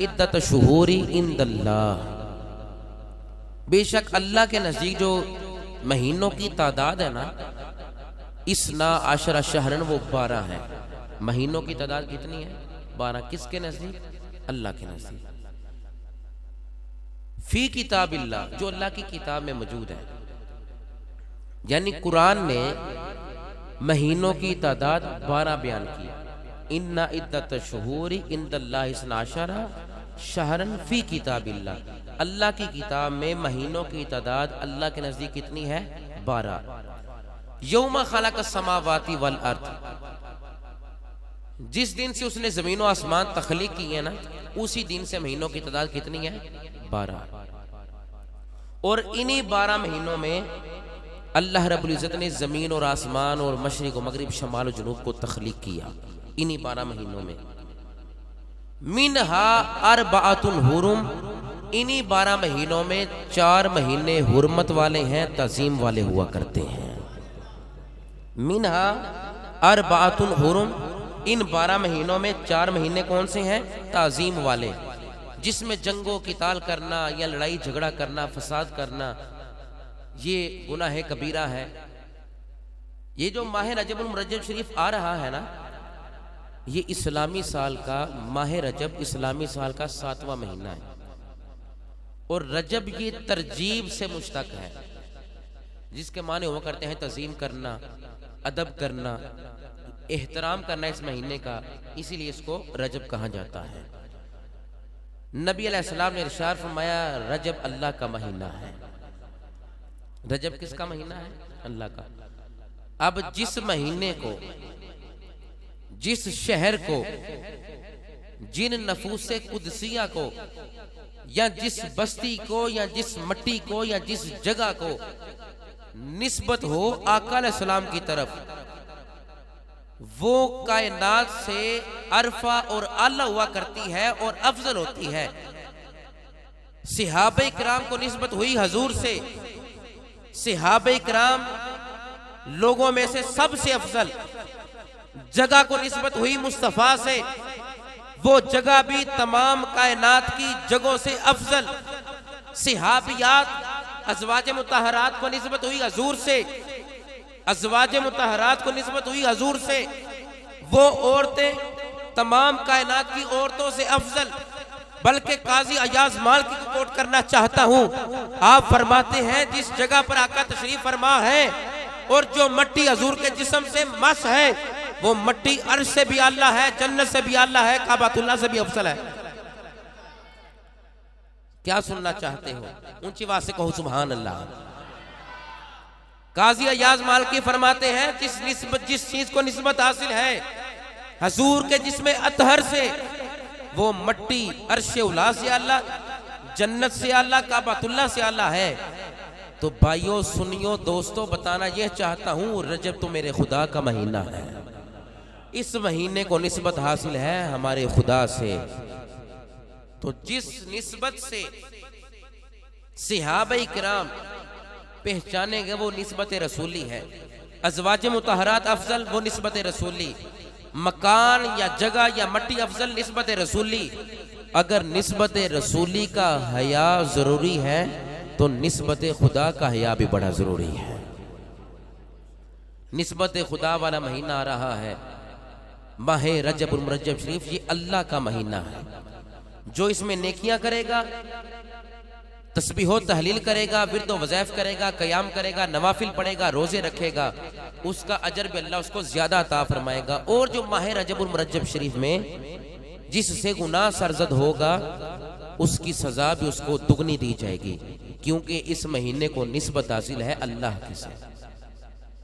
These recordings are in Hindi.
इद्दत शुहूरी इंदल्लाह, बेशक अल्लाह के नज़दीक जो महीनों की तादाद है ना, इसना आशरा शहरन वो 12 है। महीनों की तादाद कितनी है? 12। किसके नज़दीक? अल्लाह के नज़दीक। फी किताबिल्लाह, जो अल्लाह की किताब में मौजूद है। यानी कुरान ने महीनों की तादाद 12 बयान की। इन्ना इद्दत शुहूरी इंदल्लाह इसना आशरा शहरन फी किताबिल्लाह, अल्लाह की किताब में महीनों की तादाद अल्लाह के नजदीक कितनी है? 12। यौमा खलक़ समावाति वल अर्द, जिस दिन से उसने जमीन और आसमान तख्लीक की है ना, उसी दिन से महीनों की तादाद कितनी है? 12। और इन्हीं 12 महीनों में अल्लाह रब्बुल इज़्ज़त ने जमीन और आसमान और मशरिक और मगरिब, शमाल और जुनूब को तख्लीक किया। इन्हीं 12 महीनों में मिनहा अरबाअतुन हुरुम, इन्हीं 12 महीनों में 4 महीने हुर्मत वाले हैं, तज़ीम वाले हुआ करते हैं। मिनहा अरबाअतुन हुरुम, इन 12 महीनों में 4 महीने कौन से हैं? ताज़ीम वाले, जिसमें जंगो किताल करना या लड़ाई झगड़ा करना, फसाद करना, ये गुनाह कबीरा है। ये जो माह रजब मुरज्जब शरीफ आ रहा है ना, ये इस्लामी साल का, माह रजब इस्लामी साल का 7वां महीना है। और रजब ये तरजीब से मुश्तक है, जिसके माने हुआ करते हैं तज़ीम करना, अदब करना, एहतराम करना इस महीने का, इसीलिए इसको रजब कहा जाता है। नबी अलैहिस्सलाम ने इरशाद फरमाया, रजब अल्लाह का महीना है। रजब किसका महीना है? अल्लाह का। अब जिस महीने को, जिस शहर को, जिन नफूसे कुदसिया को, या जिस बस्ती को, या जिस मट्टी को, या जिस जगह को निस्बत हो आका अलैहिस्सलाम की तरफ, वो कायनात से अरफा और आला हुआ करती है और अफजल होती है। सहाबा इकराम को निस्बत हुई हजूर से। सहाबा इकराम लोगों में से सबसे अफजल। जगह को निस्बत हुई मुस्तफा से, वो जगह भी तमाम कायनात की जगहों से अफजल। सहाबियात अज़वाज मुतहरात को निस्बत हुई हजूर से, अज़वाज मुतहरात को निस्बत हुई हजूर से। वो औरतें तमाम कायनात की औरतों से अफजल। बल्कि काजी अयाज मालिकी को कोट करना चाहता हूं। आप फरमाते हैं, जिस जगह पर आका तशरीफ फरमा है और जो मट्टी हजूर के जिस्म से मस है, वो मट्टी अर्श से भी आला है, जन्नत से भी आला है, काबातुल्लाह से भी अफजल है। क्या सुनना चाहते हो? ऊंची आवाज से कहो सुभान अल्लाह। काजी अयाज मालिकी फरमाते हैं, जिस चीज को निस्बत हासिल है हजूर के जिस्म अतहर से, वो मट्टी अर्श उला से आला, जन्नत से आला, काबातुल्लाह से आला है। तो भाइयों, सुनियो, दोस्तों, बताना यह चाहता हूं, रजब तो मेरे खुदा का महीना है। इस महीने को निस्बत हासिल है हमारे खुदा से। तो जिस निस्बत से सहाबा इकराम पहचानेंगे वो निस्बत रसूली है। अज़वाज मुतहरात अफजल, वो निस्बत रसूली। मकान या जगह या मट्टी अफजल, निस्बत रसूली। अगर निस्बत रसूली का हया जरूरी है तो निस्बत खुदा का हया भी बड़ा जरूरी है। निस्बत खुदा वाला महीना आ रहा है, माह रजब मुरज्जब शरीफ, ये अल्लाह का महीना है। जो इसमें नेकियां करेगा, तस्बीह तहलील करेगा, विर्द वज़ाइफ करेगा, क़याम करेगा, नवाफिल पढ़ेगा, रोजे रखेगा, उसका अजर भी अल्लाह उसको ज्यादा अता फरमाएगा। और जो माह रजब मुरज्जब शरीफ में जिससे गुनाह सरजद होगा, उसकी सजा भी उसको दुगनी दी जाएगी, क्योंकि इस महीने को निस्बत हासिल है अल्लाह के से।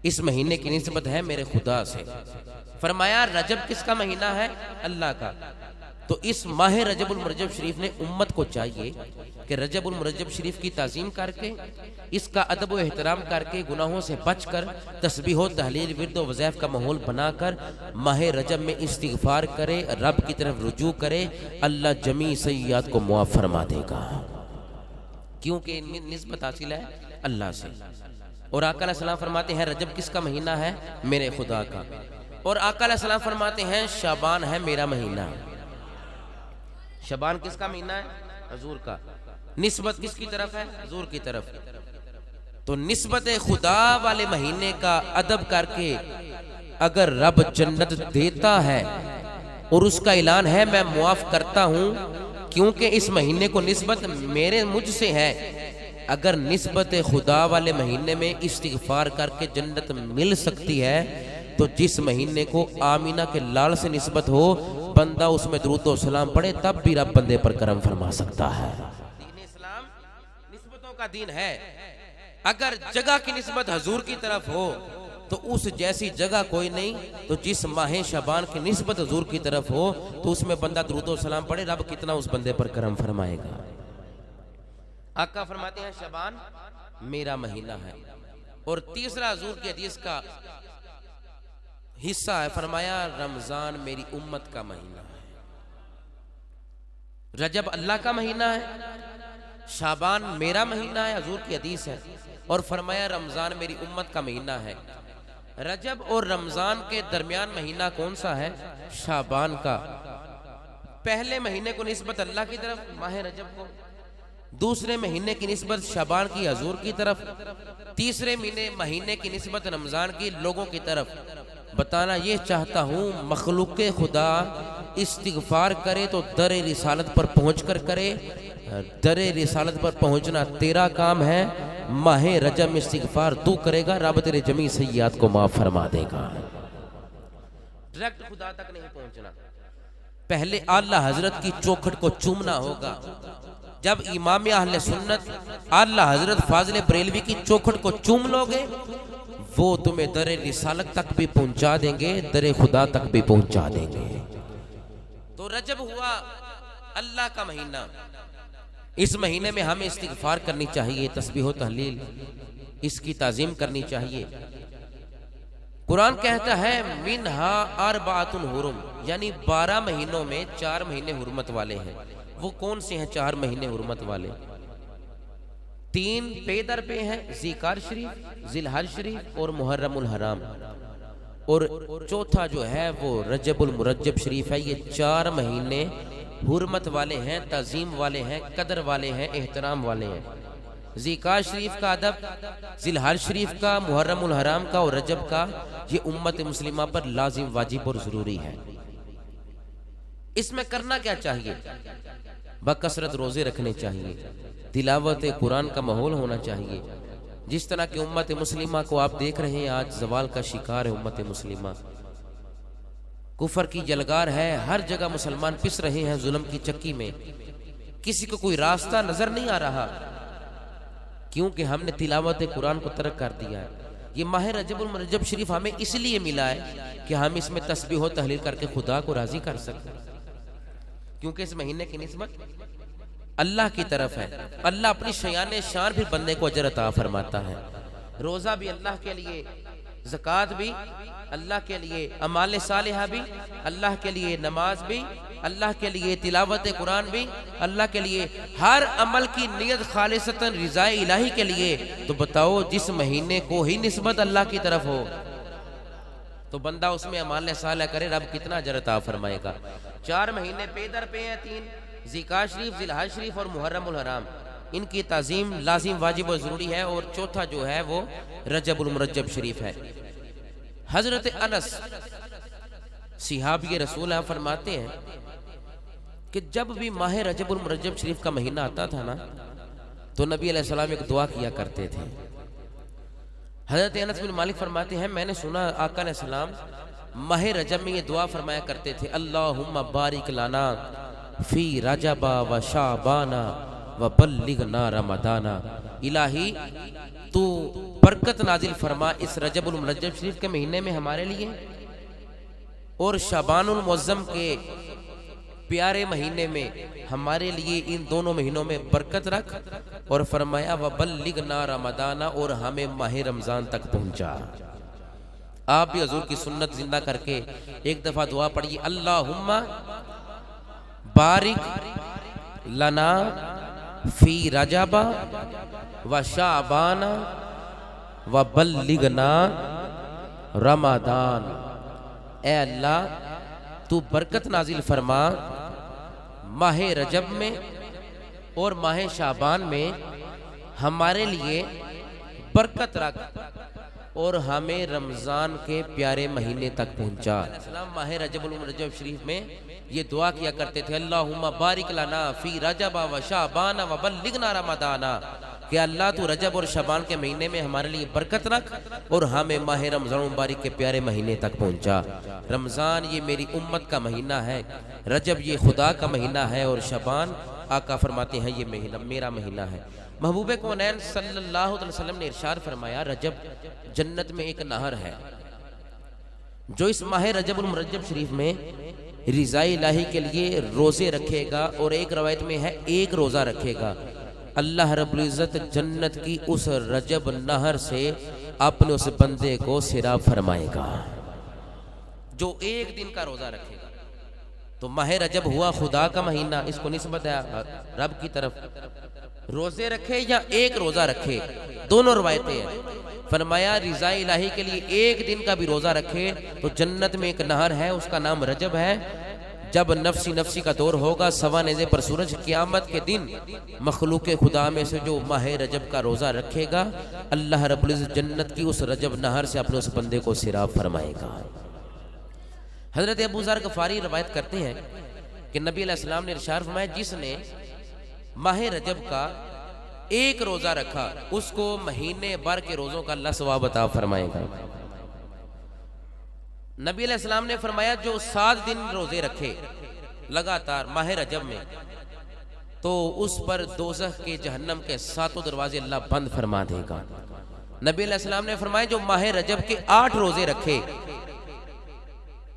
इस महीने की निस्बत है मेरे खुदा से। फरमाया, रजब किसका महीना है? अल्लाह का। तो इस माह रजब मुरज्जब शरीफ ने उम्मत को चाहिए कि रजब मुरज्जब शरीफ की ताज़ीम करके, इसका अदब व एहतराम करके, गुनाहों से बचकर, तस्बीह तहलील, विर्द व वज़ाइफ का माहौल बनाकर माह रजब में इस्तिग़फ़ार करे, रब की तरफ रुजू करे। अल्लाह जमी सय्यात को मुआफ़ फरमा देगा, क्योंकि निस्बत हासिल है अल्लाह से। और आका अलैहिस्सलाम फरमाते हैं, रजब किसका महीना है? मेरे खुदा का। और आका अलैहिस्सलाम फरमाते हैं, शाबान है मेरा महीना। शबान किसका महीना है? हजूर का। निस्बत किसकी तरफ है? हजूर की तरफ। तो निस्बत खुदा वाले महीने का अदब करके अगर रब जन्नत देता है और उसका ऐलान है मैं मुआफ करता हूं क्योंकि इस महीने को निस्बत मेरे मुझसे है, अगर निस्बत खुदा वाले महीने में इस्तिगफार करके जन्नत मिल सकती है तो जिस महीने को आमीना के लाल से निस्बत हो, बंदा उसमें दुरूद व सलाम पढ़े तब भी रब बंदे पर करम फरमा सकता है। दीन इस्लाम निस्बतों का दीन है। अगर जगह की निस्बत हजूर की तरफ हो तो उस जैसी जगह कोई नहीं, तो जिस माह शबान की निस्बत हजूर की तरफ हो तो उसमें बंदा दुरूद व सलाम पढ़े, रब कितना उस बंदे पर करम फरमाएगा। आका फरमाते हैं शबान मेरा महीना है। और तीसरा हजूर की हदीस का हिस्सा है, फरमाया रमजान मेरी उम्मत का महीना है। रजब अल्लाह का महीना है, शाबान मेरा महीना है, हजूर की हदीस है। और फरमाया रमजान मेरी उम्मत का महीना है। रजब और रमजान के दरमियान महीना कौन सा है? शाबान का। पहले महीने को निस्बत अल्लाह की तरफ माह रजब को, दूसरे महीने की निस्बत शाबान की हजूर की तरफ, तीसरे महीने की निस्बत रमजान की लोगों की तरफ। बताना ये चाहता हूँ मखलूक खुदा इस्तिगफार करे तो दर रिसालत पर पहुँच कर करे। दर रिसालत पर पहुँचना तेरा काम है। माह रजब में इस्तिगफार तू करेगा, रब तेरे जमी सय्यात को माफ फरमा देगा। डायरेक्ट खुदा तक नहीं पहुँचना, पहले आला हजरत की चौखट को चूमना होगा। जब इमाम अहले सुन्नत आला हजरत फाजिल बरेलवी की चौखट को चूम लोगे, वो तुम्हें दर रिसालत तक भी पहुंचा देंगे, दर खुदा तक भी पहुंचा देंगे। तो रजब हुआ अल्लाह का महीना। इस महीने में हमें इस्तिगफार करनी चाहिए, तस्बीह व तहलील इसकी ताजीम करनी चाहिए। कुरान कहता है मिनहा अरबातुन हुरुम, यानी 12 महीनों में 4 महीने हुर्मत वाले हैं। वो कौन से हैं 4 महीने हुर्मत वाले? 3 पे दर पे हैं, ज़िकार शरीफ, ज़िलहज शरीफ और मुहर्रमुल हराम। और चौथा जो है वो रजबुल मुरज्जब शरीफ है। ये 4 महीने हुर्मत वाले हैं, तज़ीम वाले हैं, कदर वाले हैं, एहतराम वाले हैं। ज़िकार शरीफ का अदब, ज़िलहज शरीफ का, मुहर्रमुल हराम का और रजब का, ये उम्मत मुस्लिमा पर लाजिम, वाजिब और ज़रूरी है। इसमें करना क्या चाहिए? बकसरत रोज़े रखने चाहिए, तिलावत कुरान का माहौल होना चाहिए। जिस तरह की उम्मत मुस्लिमा को आप देख रहे हैं आज जवाल का शिकार है उम्मत मुस्लिमा, कुफर की जलगार है, हर जगह मुसलमान पिस रहे हैं जुल्म की चक्की में, किसी को कोई रास्ता नजर नहीं आ रहा, क्योंकि हमने तिलावत कुरान को तर्क कर दिया है। ये माह रजबुल मुरज्जब शरीफ हमें इसलिए मिला है कि हम इसमें तस्बीह व तहलील करके खुदा को राजी कर सकते, क्योंकि इस महीने की निस्बत अल्लाह की तरफ है। अल्लाह अपनी शयान शान भी बंदे को अजर अता फरमाता है। रोज़ा भी अल्लाह के लिए, ज़कात भी अल्लाह के लिए, अमाल सालिहा भी अल्लाह के लिए, नमाज भी अल्लाह के लिए, तिलावत कुरान भी अल्लाह के लिए, हर अमल की नियत खालिसतन रिज़ाए इलाही के लिए। तो बताओ जिस महीने को ही निस्बत अल्लाह की तरफ हो तो बंदा उसमें अमाल सालिहा करे, रब कितना अजर अता फरमाएगा। 4 महीने पे दर पे हैं, 3 ज़िकार शरीफ, ज़िलहज शरीफ और मुहर्रमुल हराम, इनकी ताज़ीम लाजिम, वाजिब और ज़रूरी है। और चौथा जो है वो रजबुल मुरज्जब शरीफ है। हजरत अनस सिहाबी रसूल फरमाते हैं कि जब भी माह रजबुल मुरज्जब शरीफ का महीना आता था ना, तो नबी अलैहिस्सलाम एक दुआ किया करते थे। हजरत अनस बिन मालिक फरमाते हैं मैंने सुना आका अलैहिस्सलाम माह रजब में ये दुआ फरमाया करते थे, अल्लाहुम्मा बारिक लाना फी रजबा व शाबाना व बल्लिगना रमदाना। इलाही तू बरकत नाजिल फरमा इस रजबुल मुरज्जब शरीफ के महीने में हमारे लिए, और शाबानुल मुअज्जम के प्यारे महीने में हमारे लिए, इन दोनों महीनों में बरकत रख। और फरमाया व बल्लिगना रमदाना, और हमें माह रमजान तक पहुंचा। आप भी हजूर की सुन्नत जिंदा करके एक दफा दुआ पढ़िए, अल्लाहुम्मा बारिक लना फी रजबा व शाबाना व बल्लिगना रमदान। ए अल्लाह तू बरकत नाजिल फरमा माह रजब में और माह शाबान में हमारे लिए बरकत रख और हमें रमज़ान के प्यारे महीने तक पहुंचा। माह रजबुल मुरज्जब शरीफ में ये दुआ किया करते थे, अल्लाहुम्मा बारिक लना फी रजब व शाबान व बल्लिगना रमदाना, कि अल्लाह तू रजब और शबान के महीने में हमारे लिए बरकत रख और हमें माह रमज़ान मुबारक के प्यारे महीने तक पहुंचा। रमज़ान ये मेरी उम्मत का महीना है, रजब ये खुदा का महीना है और शबान आका फरमाते हैं ये महीना मेरा महीना है। महबूब कौनैन सल्लल्लाहु अलैहि वसल्लम ने इरशाद फरमाया, रजब जन्नत में एक नहर है, जो इस माह रजबुल मुरज्जब शरीफ में रिज़ाए इलाही के लिए रोज़े रखेगा और एक रवायत में है एक रोज़ा रखेगा, अल्लाह रब्बुल इज़्ज़त जन्नत की उस रजब नहर से अपने उस बंदे को सिरा फरमाएगा जो एक दिन का रोज़ा रखेगा। तो माह रजब हुआ खुदा का महीना, इसको निस्बत है रब की तरफ। रोज़े रखे या एक रोज़ा रखे, दोनों रवायतें हैं। फरमाया रिज़ाए इलाही के लिए एक दिन का भी रोज़ा रखे तो जन्नत में एक नहर है, उसका नाम रजब है। जब नफ्सी नफ्सी का दौर होगा, सवा नेज़े पर सूरज, क़यामत के दिन मखलूक खुदा में से जो माह रजब का रोज़ा रखेगा, अल्लाह रब्बुल इज़्ज़त जन्नत की उस रजब नहर से अपने उस बंदे को सिराब फरमाएगा। हज़रत अबू ज़र गफ़ारी रवायत करते हैं कि नबी अलैहिस्सलाम ने इरशाद फरमाया, जिसने माह रजब का एक रोज़ा रखा उसको महीने भर के रोज़ों का अल्लाह सवाब अता फरमाएगा। नबी अलैहिस्सलाम ने फरमाया, जो 7 दिन रोज़े रखे लगातार माह रजब में, तो उस पर दोज़ख के जहन्नम के 7 दरवाजे अल्लाह बंद फरमा देगा। नबी अलैहिस्सलाम ने फरमाया, जो माह रजब के 8 रोज़े रखे,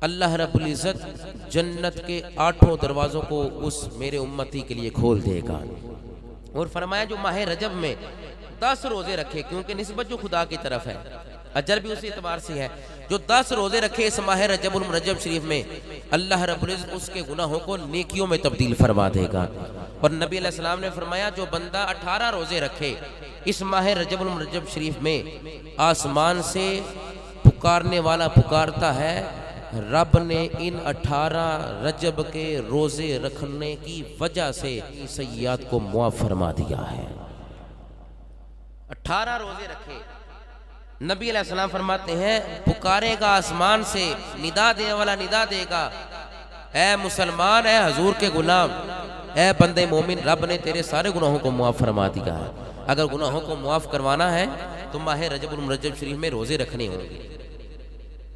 अल्लाह रब्बुल इज़्ज़त जन्नत के 8 दरवाज़ों को उस मेरे उम्मती के लिए खोल देगा। और फरमाया, जो माह रजब में 10 रोज़े रखे, क्योंकि निस्बत जो खुदा की तरफ है, अजर भी उसी एतबार से है, जो 10 रोज़े रखे इस माह रजबुल मुरज्जब शरीफ में, अल्लाह रब्बुल इज़्ज़त उसके गुनाहों को नेकियों में तब्दील फरमा देगा। और नबी अलैहिस्सलाम ने फरमाया, जो बंदा 18 रोज़े रखे इस माह रजबुल मुरज्जब शरीफ में, आसमान से पुकारने वाला पुकारता है, रब ने इन 18 रजब के रोज़े रखने की वजह से सय्यात को मुआफ़ फरमा दिया है। 18 रोज़े रखे, नबी अलैहिस्सलाम फरमाते हैं, पुकारेगा आसमान से, निदा देने वाला निदा देगा, ऐ मुसलमान, ऐ हजूर के गुलाम, ऐ बंदे मोमिन, रब ने तेरे सारे गुनाहों को मुआफ़ फरमा दिया है। अगर गुनाहों को मुआफ़ करवाना है तो माह रजबुल मुरज्जब शरीफ में रोज़े रखने होंगे।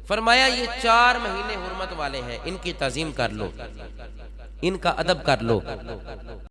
फरमाया, ये 4 महीने हुर्मत वाले हैं, इनकी ताज़ीम कर लो, इनका अदब कर लो।